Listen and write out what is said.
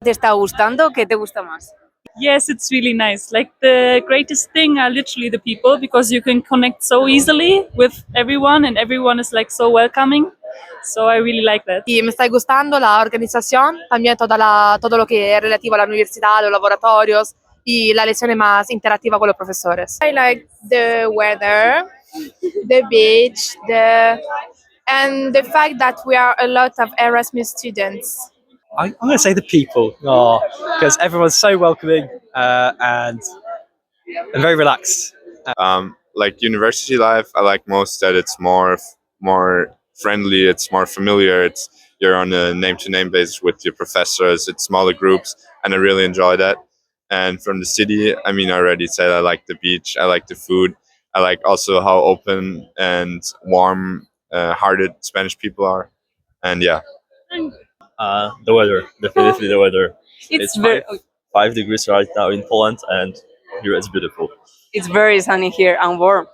¿Te está gustando? ¿Qué te gusta más? Yes, it's really nice. Like the greatest thing are literally the people because you can connect so easily with everyone and everyone is like so welcoming. So I really like that. Y me está gustando la organización, también todo lo que es relativo a la universidad, los laboratorios y la lección más interactiva con los profesores. I like the weather, the beach, and the fact that we are a lot of Erasmus students. I'm going to say the people, because everyone's so welcoming and very relaxed. Like university life, I like most that it's more friendly, it's more familiar. You're on a name-to-name basis with your professors. It's smaller groups, and I really enjoy that. And from the city, I mean, I already said I like the beach, I like the food, I like also how open and warm-hearted Spanish people are, and yeah. The weather, definitely the weather. It's It's very 5 degrees right now in Poland, and here it's beautiful. it's very sunny here and warm.